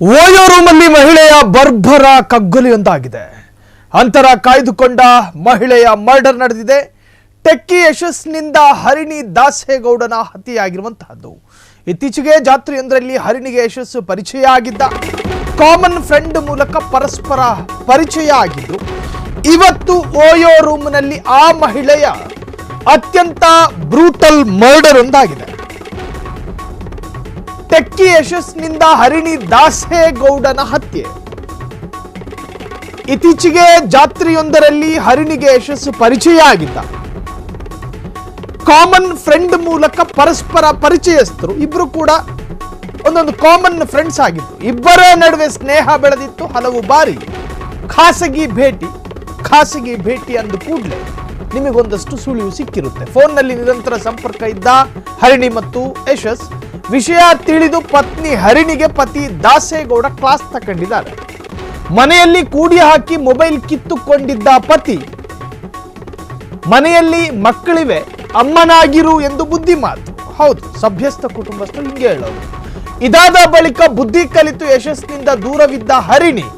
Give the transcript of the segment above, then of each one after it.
OYO ರೂಮಲ್ಲಿ ಮಹಿಳೆಯ ಬರ್ಬರ ಕಗ್ಗೊಲೆಯೊಂದಾಗಿದೆ. ಅಂತರ ಕಾಯ್ದುಕೊಂಡ ಮಹಿಳೆಯ ಮರ್ಡರ್ ನಡೆದಿದೆ. ಟೆಕ್ಕಿ ಯಶಸ್ನಿಂದ ಹರಿಣಿ ದಾಸೇಗೌಡನ ಹತ್ಯೆಯಾಗಿರುವಂತಹದ್ದು. ಇತ್ತೀಚೆಗೆ ಜಾತ್ರೆಯೊಂದರಲ್ಲಿ ಹರಿಣಿಗೆ ಯಶಸ್ಸು ಪರಿಚಯ ಆಗಿದ್ದ. ಕಾಮನ್ ಫ್ರೆಂಡ್ ಮೂಲಕ ಪರಸ್ಪರ ಪರಿಚಯ ಆಗಿದ್ರು. ಇವತ್ತು ಓಯೋ ರೂಮ್ನಲ್ಲಿ ಆ ಮಹಿಳೆಯ ಅತ್ಯಂತ ಬ್ರೂಟಲ್ ಮರ್ಡರ್ ಒಂದಾಗಿದೆ. ಟೆಕ್ಕಿ ಯಶಸ್ನಿಂದ ಹರಿಣಿ ದಾಸೇಗೌಡನ ಹತ್ಯೆ. ಇತ್ತೀಚೆಗೆ ಜಾತ್ರೆಯೊಂದರಲ್ಲಿ ಹರಿಣಿಗೆ ಯಶಸ್ಸು ಪರಿಚಯ ಆಗಿದ್ದ. ಕಾಮನ್ ಫ್ರೆಂಡ್ ಮೂಲಕ ಪರಸ್ಪರ ಪರಿಚಯಸ್ಥರು. ಇಬ್ರು ಕೂಡ ಒಂದೊಂದು ಕಾಮನ್ ಫ್ರೆಂಡ್ಸ್ ಆಗಿದ್ರು. ಇಬ್ಬರ ನಡುವೆ ಸ್ನೇಹ ಬೆಳೆದಿತ್ತು. ಹಲವು ಬಾರಿ ಖಾಸಗಿ ಭೇಟಿ ಅಂದ ಕೂಡಲೇ ನಿಮಗೊಂದಷ್ಟು ಸುಳಿವು ಸಿಕ್ಕಿರುತ್ತೆ. ಫೋನ್ನಲ್ಲಿ ನಿರಂತರ ಸಂಪರ್ಕ ಇದ್ದ ಹರಿಣಿ ಮತ್ತು ಯಶಸ್ ವಿಷಯ ತಿಳಿದು ಪತ್ನಿ ಹರಿಣಿಗೆ ಪತಿ ದಾಸೇಗೌಡ ಕ್ಲಾಸ್ ತಗೊಂಡಿದ್ದಾರೆ. ಮನೆಯಲ್ಲಿ ಕೂಡಿ ಹಾಕಿ ಮೊಬೈಲ್ ಕಿತ್ತುಕೊಂಡಿದ್ದ ಪತಿ ಮನೆಯಲ್ಲಿ ಮಕ್ಕಳಿವೆ, ಅಮ್ಮನಾಗಿರು ಎಂದು ಬುದ್ಧಿ ಮಾತು. ಹೌದು, ಸಭ್ಯಸ್ಥ ಕುಟುಂಬಸ್ಥರು ಹಿಂಗೆ ಹೇಳೋದು. ಇದಾದ ಬಳಿಕ ಬುದ್ಧಿ ಕಲಿತು ಯಶಸ್ನಿಂದ ದೂರವಿದ್ದ ಹರಿಣಿ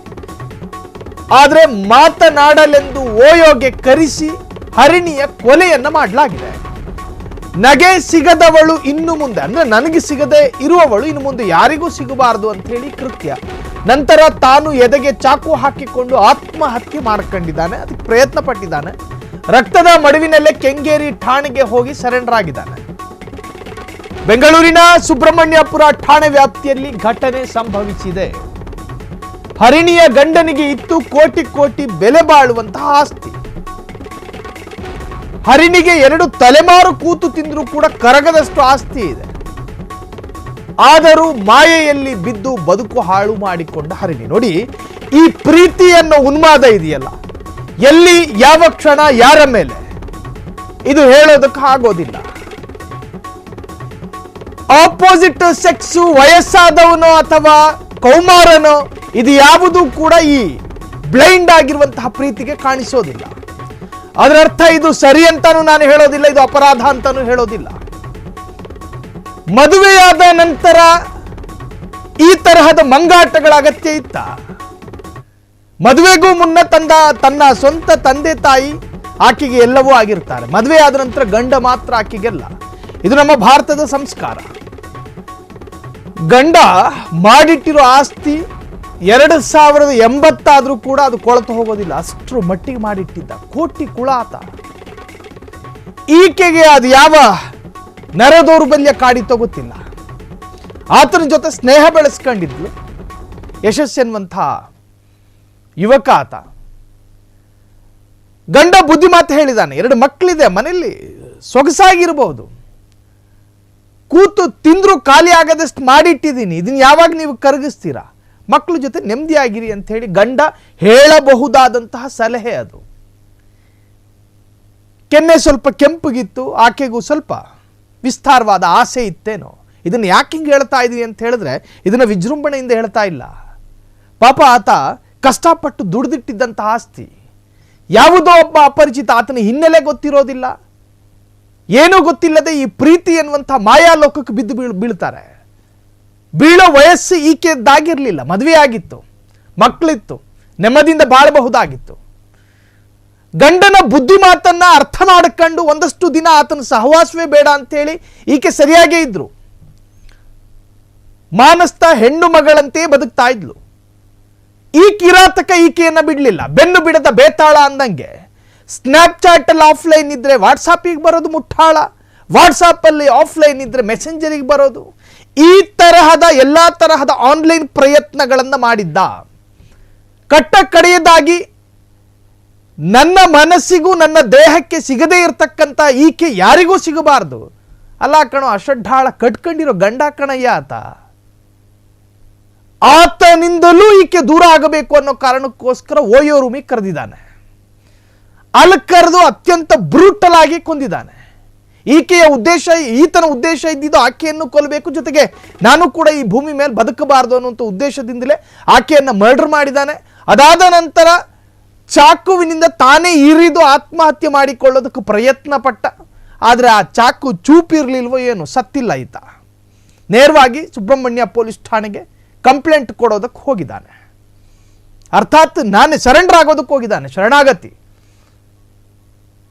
ಆದ್ರೆ ಮಾತನಾಡಲೆಂದು ಓಯೋಗೆ ಕರೆಸಿ ಹರಿಣಿಯ ಕೊಲೆಯನ್ನ ಮಾಡಲಾಗಿದೆ. ನಗೆ ಸಿಗದವಳು ಇನ್ನು ಮುಂದೆ, ಅಂದ್ರೆ ನನಗೆ ಸಿಗದೆ ಇರುವವಳು ಇನ್ನು ಮುಂದೆ ಯಾರಿಗೂ ಸಿಗಬಾರದು ಅಂತ ಹೇಳಿ ಕೃತ್ಯ. ನಂತರ ತಾನು ಎದೆಗೆ ಚಾಕು ಹಾಕಿಕೊಂಡು ಆತ್ಮಹತ್ಯೆ ಮಾಡ್ಕೊಂಡಿದ್ದಾನೆ. ಅದಕ್ಕೆ ಪ್ರಯತ್ನ ಪಟ್ಟಿದ್ದಾನೆ. ರಕ್ತದ ಮಡುವಿನಲ್ಲೇ ಕೆಂಗೇರಿ ಠಾಣೆಗೆ ಹೋಗಿ ಸರೆಂಡರ್ ಆಗಿದ್ದಾನೆ. ಬೆಂಗಳೂರಿನ ಸುಬ್ರಹ್ಮಣ್ಯಪುರ ಠಾಣೆ ವ್ಯಾಪ್ತಿಯಲ್ಲಿ ಘಟನೆ ಸಂಭವಿಸಿದೆ. ಹರಿಣಿಯ ಗಂಡನಿಗೆ ಇತ್ತು ಕೋಟಿ ಕೋಟಿ ಬೆಲೆ ಬಾಳುವಂತಹ ಆಸ್ತಿ. ಹರಿಣಿಗೆ 2 ತಲೆಮಾರು ಕೂತು ತಿಂದರೂ ಕೂಡ ಕರಗದಷ್ಟು ಆಸ್ತಿ ಇದೆ. ಆದರೂ ಮಾಯೆಯಲ್ಲಿ ಬಿದ್ದು ಬದುಕು ಹಾಳು ಮಾಡಿಕೊಂಡ ಹರಿಣಿ. ನೋಡಿ, ಈ ಪ್ರೀತಿ ಅನ್ನೋ ಉನ್ಮಾದ ಇದೆಯಲ್ಲ, ಎಲ್ಲಿ ಯಾವ ಕ್ಷಣ ಯಾರ ಮೇಲೆ, ಇದು ಹೇಳೋದಕ್ಕೆ ಆಗೋದಿಲ್ಲ. ಆಪೋಸಿಟ್ ಸೆಕ್ಸ್, ವಯಸ್ಸಾದವನೋ ಅಥವಾ ಕೌಮಾರನೋ, ಇದು ಯಾವುದೂ ಕೂಡ ಈ ಬ್ಲೈಂಡ್ ಆಗಿರುವಂತಹ ಪ್ರೀತಿಗೆ ಕಾಣಿಸೋದಿಲ್ಲ. ಅದರ ಅರ್ಥ ಇದು ಸರಿ ಅಂತಾನು ನಾನು ಹೇಳೋದಿಲ್ಲ, ಇದು ಅಪರಾಧ ಅಂತಾನು ಹೇಳೋದಿಲ್ಲ. ಮದುವೆಯಾದ ನಂತರ ಈ ತರಹದ ಮಂಗಾಟಗಳ ಅಗತ್ಯ ಇತ್ತ? ಮದುವೆಗೂ ಮುನ್ನ ತನ್ನ ಸ್ವಂತ ತಂದೆ ತಾಯಿ ಆಕೆಗೆ ಎಲ್ಲವೂ ಆಗಿರ್ತಾರೆ. ಮದುವೆ ಆದ ನಂತರ ಗಂಡ ಮಾತ್ರ ಆಕೆಗೆಲ್ಲ. ಇದು ನಮ್ಮ ಭಾರತದ ಸಂಸ್ಕಾರ. ಗಂಡ ಮಾಡಿಟ್ಟಿರೋ ಆಸ್ತಿ 2080 ಆದ್ರೂ ಕೂಡ ಅದು ಕೊಳತು ಹೋಗೋದಿಲ್ಲ. ಅಷ್ಟರ ಮಟ್ಟಿಗೆ ಮಾಡಿಟ್ಟಿದ್ದ. ಕೋಟಿ ಕುಳ ಆತ. ಈಕೆಗೆ ಅದು ಯಾವ ನರದೌರ್ಬಲ್ಯ ಕಾಡಿತೋ ಗೊತ್ತಿಲ್ಲ. ಆತನ ಜೊತೆ ಸ್ನೇಹ ಬೆಳೆಸ್ಕೊಂಡಿದ್ಲು ಯಶಸ್ ಎನ್ನುವಂಥ ಯುವಕ ಆತ. ಗಂಡ ಬುದ್ಧಿ ಮಾತು ಹೇಳಿದಾನೆ. 2 ಮಕ್ಕಳಿದೆ ಮನೆಯಲ್ಲಿ, ಸೊಗಸಾಗಿರಬಹುದು. ಕೂತು ತಿಂದ್ರು ಖಾಲಿ ಆಗದಷ್ಟು ಮಾಡಿಟ್ಟಿದ್ದೀನಿ, ಇದನ್ನ ಯಾವಾಗ ನೀವು ಕರಗಿಸ್ತೀರಾ? ಮಕ್ಕಳ ಜೊತೆ ನೆಮ್ಮದಿಯಾಗಿರಿ ಅಂತ ಹೇಳಿ ಗಂಡ ಹೇಳಬಹುದಾದಂತಹ ಸಲಹೆ ಅದು. ಕೆನ್ನೆ ಸ್ವಲ್ಪ ಕೆಂಪಗಿತ್ತು, ಆಕೆಗೂ ಸ್ವಲ್ಪ ವಿಸ್ತಾರವಾದ ಆಸೆ ಇತ್ತೇನೋ. ಇದನ್ನು ಯಾಕೆ ಹಿಂಗೆ ಹೇಳ್ತಾ ಇದೀನಿ ಅಂತ ಹೇಳಿದ್ರೆ, ಇದನ್ನು ವಿಜೃಂಭಣೆಯಿಂದ ಹೇಳ್ತಾ ಇಲ್ಲ. ಪಾಪ ಆತ ಕಷ್ಟಪಟ್ಟು ದುಡಿದಿಟ್ಟಿದ್ದಂತಹ ಆಸ್ತಿ. ಯಾವುದೋ ಒಬ್ಬ ಅಪರಿಚಿತ, ಆತನ ಹಿನ್ನೆಲೆ ಗೊತ್ತಿರೋದಿಲ್ಲ, ಏನೂ ಗೊತ್ತಿಲ್ಲದೆ ಈ ಪ್ರೀತಿ ಎನ್ನುವಂಥ ಮಾಯಾಲೋಕಕ್ಕೆ ಬಿದ್ದು ಬೀಳ್ತಾರೆ. ಬೀಳೋ ವಯಸ್ಸು ಈಕೆದ್ದಾಗಿರಲಿಲ್ಲ. ಮದುವೆ ಆಗಿತ್ತು, ಮಕ್ಕಳಿತ್ತು, ನೆಮ್ಮದಿಯಿಂದ ಬಾಳಬಹುದಾಗಿತ್ತು. ಗಂಡನ ಬುದ್ಧಿ ಮಾತನ್ನ ಅರ್ಥ ಮಾಡಿಕೊಂಡು ಒಂದಷ್ಟು ದಿನ ಆತನ ಸಹವಾಸವೇ ಬೇಡ ಅಂತೇಳಿ ಈಕೆ ಸರಿಯಾಗೇ ಇದ್ರು. ಮಾನಸ್ಥ ಹೆಣ್ಣು ಮಗಳಂತೆ ಬದುಕ್ತಾ ಇದ್ಲು. ಈ ಕಿರಾತಕ ಈಕೆಯನ್ನ ಬಿಡ್ಲಿಲ್ಲ. ಬೆನ್ನು ಬಿಡದ ಬೇತಾಳ ಅಂದಂಗೆ ಸ್ನ್ಯಾಪ್ಚಾಟ್ ಅಲ್ಲಿ ಆಫ್ಲೈನ್ ಇದ್ರೆ ವಾಟ್ಸಾಪಿಗೆ ಬರೋದು ಮುಟ್ಟಾಳ, ವಾಟ್ಸಾಪ್ ಅಲ್ಲಿ ಆಫ್ಲೈನ್ ಇದ್ರೆ ಮೆಸೆಂಜರಿಗೆ ಬರೋದು. ಈ ತರಹದ ಎಲ್ಲಾ ತರಹದ ಆನ್ಲೈನ್ ಪ್ರಯತ್ನಗಳನ್ನು ಮಾಡಿದ್ದ. ಕಟ್ಟ ಕಡೆಯದಾಗಿ ನನ್ನ ಮನಸ್ಸಿಗೂ ನನ್ನ ದೇಹಕ್ಕೆ ಸಿಗದೇ ಇರತಕ್ಕಂಥ ಈಕೆ ಯಾರಿಗೂ ಸಿಗಬಾರ್ದು. ಅಲ್ಲ ಕಣೋ, ಅಷಡ್ಡಾಳ ಕಟ್ಕೊಂಡಿರೋ ಗಂಡ ಕಣಯ್ಯ ಆತ. ಆತನಿಂದಲೂ ಈಕೆ ದೂರ ಆಗಬೇಕು ಅನ್ನೋ ಕಾರಣಕ್ಕೋಸ್ಕರ ಓಯೋ ರೂಮಿಗೆ ಕರೆದಿದ್ದಾನೆ. ಅಲ್ಲಿ ಕರೆದು ಅತ್ಯಂತ ಬ್ರೂಟಲ್ ಆಗಿ ಕೊಂದಿದ್ದಾನೆ. ಈತನ ಉದ್ದೇಶ ಇದ್ದಿದ್ದು ಆಕೆಯನ್ನು ಕೊಲ್ಲಬೇಕು, ಜೊತೆಗೆ ನಾನು ಕೂಡ ಈ ಭೂಮಿ ಮೇಲೆ ಬದುಕಬಾರದು ಅನ್ನುವಂಥ ಉದ್ದೇಶದಿಂದಲೇ ಆಕೆಯನ್ನು ಮರ್ಡರ್ ಮಾಡಿದ್ದಾನೆ. ಅದಾದ ನಂತರ ಚಾಕುವಿನಿಂದ ತಾನೇ ಇರಿದು ಆತ್ಮಹತ್ಯೆ ಮಾಡಿಕೊಳ್ಳೋದಕ್ಕೆ ಪ್ರಯತ್ನ ಪಟ್ಟ. ಆದರೆ ಆ ಚಾಕು ಚೂಪಿರ್ಲಿಲ್ವೋ ಏನು, ಸತ್ತಿಲ್ಲ ಈತ. ನೇರವಾಗಿ ಸುಬ್ರಹ್ಮಣ್ಯ ಪೊಲೀಸ್ ಠಾಣೆಗೆ ಕಂಪ್ಲೇಂಟ್ ಕೊಡೋದಕ್ಕೆ ಹೋಗಿದ್ದಾನೆ. ಅರ್ಥಾತ್ ನಾನೇ ಸರೆಂಡರ್ ಆಗೋದಕ್ಕೆ ಹೋಗಿದ್ದಾನೆ, ಶರಣಾಗತಿ.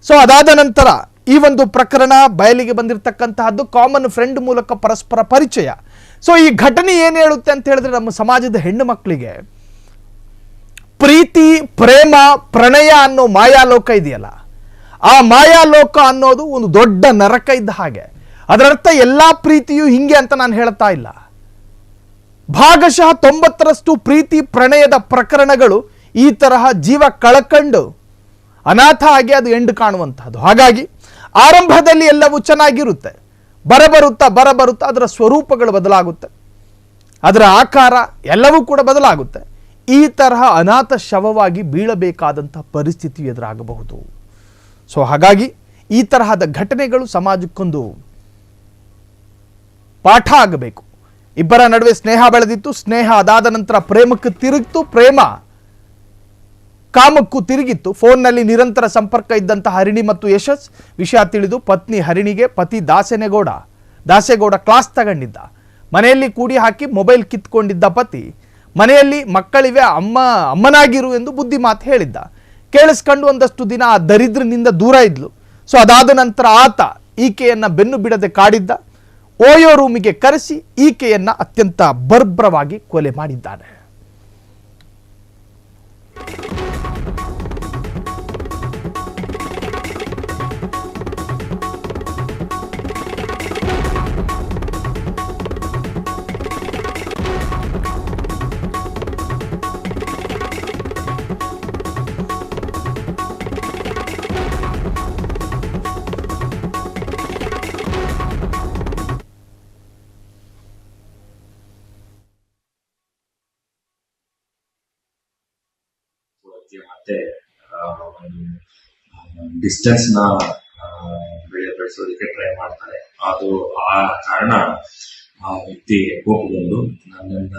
ಸೊ ಅದಾದ ನಂತರ ಈ ಒಂದು ಪ್ರಕರಣ ಬಯಲಿಗೆ ಬಂದಿರತಕ್ಕಂತಹದ್ದು ಕಾಮನ್ ಫ್ರೆಂಡ್ ಮೂಲಕ ಪರಸ್ಪರ ಪರಿಚಯ. ಸೊ ಈ ಘಟನೆ ಏನು ಹೇಳುತ್ತೆ ಅಂತ ಹೇಳಿದ್ರೆ, ನಮ್ಮ ಸಮಾಜದ ಹೆಣ್ಣು ಮಕ್ಕಳಿಗೆ ಪ್ರೀತಿ, ಪ್ರೇಮ, ಪ್ರಣಯ ಅನ್ನೋ ಮಾಯಾಲೋಕ ಇದೆಯಲ್ಲ, ಆ ಮಾಯಾಲೋಕ ಅನ್ನೋದು ಒಂದು ದೊಡ್ಡ ನರಕ ಇದ್ದ ಹಾಗೆ. ಅದರರ್ಥ ಎಲ್ಲ ಪ್ರೀತಿಯು ಹಿಂಗೆ ಅಂತ ನಾನು ಹೇಳ್ತಾ ಇಲ್ಲ. ಭಾಗಶಃ 90% ಪ್ರೀತಿ ಪ್ರಣಯದ ಪ್ರಕರಣಗಳು ಈ ತರಹ ಜೀವ ಕಳಕೊಂಡು ಅನಾಥ ಆಗಿ ಅದು ಎಂಡು ಕಾಣುವಂತಹದ್ದು. ಹಾಗಾಗಿ ಆರಂಭದಲ್ಲಿ ಎಲ್ಲವೂ ಚೆನ್ನಾಗಿರುತ್ತೆ, ಬರಬರುತ್ತಾ ಅದರ ಸ್ವರೂಪಗಳು ಬದಲಾಗುತ್ತೆ, ಅದರ ಆಕಾರ ಎಲ್ಲವೂ ಕೂಡ ಬದಲಾಗುತ್ತೆ. ಈ ತರಹ ಅನಾಥ ಶವವಾಗಿ ಬೀಳಬೇಕಾದಂಥ ಪರಿಸ್ಥಿತಿ ಎದುರಾಗಬಹುದು. ಸೊ ಹಾಗಾಗಿ ಈ ತರಹದ ಘಟನೆಗಳು ಸಮಾಜಕ್ಕೊಂದು ಪಾಠ ಆಗಬೇಕು. ಇಬ್ಬರ ನಡುವೆ ಸ್ನೇಹ ಬೆಳೆದಿತ್ತು, ಸ್ನೇಹ ಅದಾದ ನಂತರ ಪ್ರೇಮಕ್ಕೆ ತಿರುಗಿತು, ಪ್ರೇಮ ಕಾಮಕ್ಕೂ ತಿರುಗಿತ್ತು. ಫೋನ್ನಲ್ಲಿ ನಿರಂತರ ಸಂಪರ್ಕ ಇದ್ದಂಥ ಹರಿಣಿ ಮತ್ತು ಯಶಸ್ ವಿಷಯ ತಿಳಿದು ಪತ್ನಿ ಹರಿಣಿಗೆ ಪತಿ ದಾಸೇಗೌಡ ಕ್ಲಾಸ್ ತಗೊಂಡಿದ್ದ. ಮನೆಯಲ್ಲಿ ಕೂಡಿ ಹಾಕಿ ಮೊಬೈಲ್ ಕಿತ್ಕೊಂಡಿದ್ದ ಪತಿ ಮನೆಯಲ್ಲಿ ಮಕ್ಕಳಿವೆ, ಅಮ್ಮನಾಗಿರು ಎಂದು ಬುದ್ಧಿ ಮಾತು ಹೇಳಿದ್ದ. ಕೇಳಿಸ್ಕೊಂಡು ಒಂದಷ್ಟು ದಿನ ಆ ದರಿದ್ರನಿಂದ ದೂರ ಇದ್ಲು. ಸೊ ಅದಾದ ನಂತರ ಆತ ಈಕೆಯನ್ನ ಬೆನ್ನು ಬಿಡದೆ ಕಾಡಿದ್ದ. ಓಯೋ ರೂಮಿಗೆ ಕರೆಸಿ ಈಕೆಯನ್ನ ಅತ್ಯಂತ ಬರ್ಬ್ರವಾಗಿ ಕೊಲೆ ಮಾಡಿದ್ದಾನೆ. ಮತ್ತೆ ಡಿಸ್ಟೆನ್ಸ್ ನ ಬೆಳೆಸೋದಕ್ಕೆ ಟ್ರೈ ಮಾಡ್ತಾರೆ. ಅದು ಆ ಕಾರಣ ಆ ವ್ಯಕ್ತಿ ಕೋಪಗೊಂಡು ನನ್ನ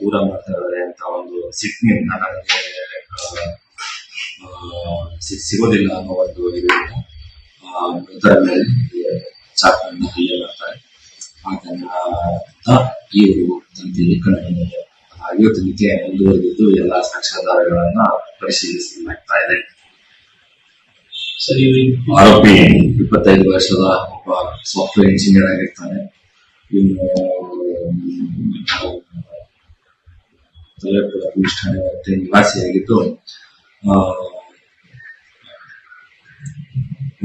ದೂರ ಮಾಡ್ತಾ ಇದ್ದಾರೆ ಅಂತ ಒಂದು ಸಿಟ್ಟಿನಿಂದ ನನಗೆ ಸಿಗೋದಿಲ್ಲ ಅನ್ನೋ ಒಂದು ಇದರಿಂದ ಮೃತರ ಮೇಲೆ ಚಾಕುವಿನ ಹಲ್ಲೆ ಮಾಡ್ತಾರೆ. ಆತನ ಇವರು ತಂತಿಯಲ್ಲಿ ಕಂಡುಬಂದಿದೆ. ಹಾಗೆಯೂ ತನಿಖೆ ಮುಂದುವರೆದಿದ್ದು ಎಲ್ಲ ಸಾಕ್ಷ್ಯಾಧಾರಗಳನ್ನ ಪರಿಶೀಲಿಸಲಾಗ್ತಾ ಇದೆ. ಆರೋಪಿ 25 ವರ್ಷದ ಒಬ್ಬ ಸಾಫ್ಟ್ವೇರ್ ಇಂಜಿನಿಯರ್ ಆಗಿರ್ತಾನೆ. ಇವನು ತಲೆಪುರ ಪೊಲೀಸ್ ಠಾಣೆ ವ್ಯಾಪ್ತಿಯ ನಿವಾಸಿಯಾಗಿದ್ದು,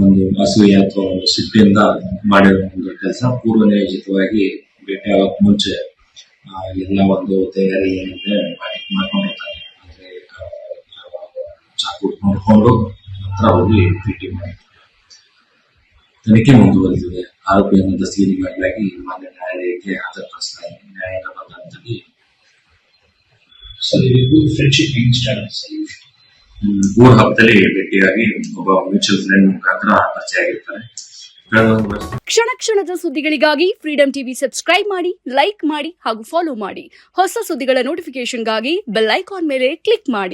ಒಂದು ಅಸೂಯೆ ಅಥವಾ ಒಂದು ಸಿಟ್ಟಿಂದ ಮಾಡಿರೋ ಒಂದು ಕೆಲಸ ಪೂರ್ವ ನಿಯೋಜಿತವಾಗಿ ಭೇಟಿಯಾಗಕ್ಕೆ ಮುಂಚೆ ಎಲ್ಲ ಒಂದು ತಯಾರಿ ಏನಿದೆ ಮಾಡ್ಕೊಂಡಿರ್ತಾರೆ. ಅಂದ್ರೆ ಚಾಕು ನೋಡ್ಕೊಂಡು ನಂತರ ಹೋಗಿ ಭೇಟಿ ಮಾಡಿರ್ತಾರೆ. ತನಿಖೆ ಮುಂದುವರೆದಿದೆ. ಆರೋಪಿಯನ್ನು ದಸ್ತಗಿರಿಗಾಗಿ ಮಾನ್ಯ ನ್ಯಾಯಾಲಯಕ್ಕೆ ಹಾಜರುಪಡಿಸ್ತಾರೆ. ನ್ಯಾಯಾಂಗ ಬಂಧನದಲ್ಲಿ ಊರ್ ಹಬ್ಬದಲ್ಲಿ ಭೇಟಿಯಾಗಿ ಒಬ್ಬ ಮ್ಯೂಚುವಲ್ ಫ್ರೆಂಡ್ ಮುಖಾಂತರ ಪರಿಚಯ ಆಗಿರ್ತಾರೆ. ಕ್ಷಣ ಕ್ಷಣದ ಸುದ್ದಿಗಳಿಗಾಗಿ ಫ್ರೀಡಂ ಟಿವಿ ಸಬ್ಸ್ಕ್ರೈಬ್ ಮಾಡಿ, ಲೈಕ್ ಮಾಡಿ ಹಾಗೂ ಫಾಲೋ ಮಾಡಿ. ಹೊಸ ಸುದ್ದಿಗಳ ನೋಟಿಫಿಕೇಶನ್ಗಾಗಿ ಬೆಲ್ ಐಕಾನ್ ಮೇಲೆ ಕ್ಲಿಕ್ ಮಾಡಿ.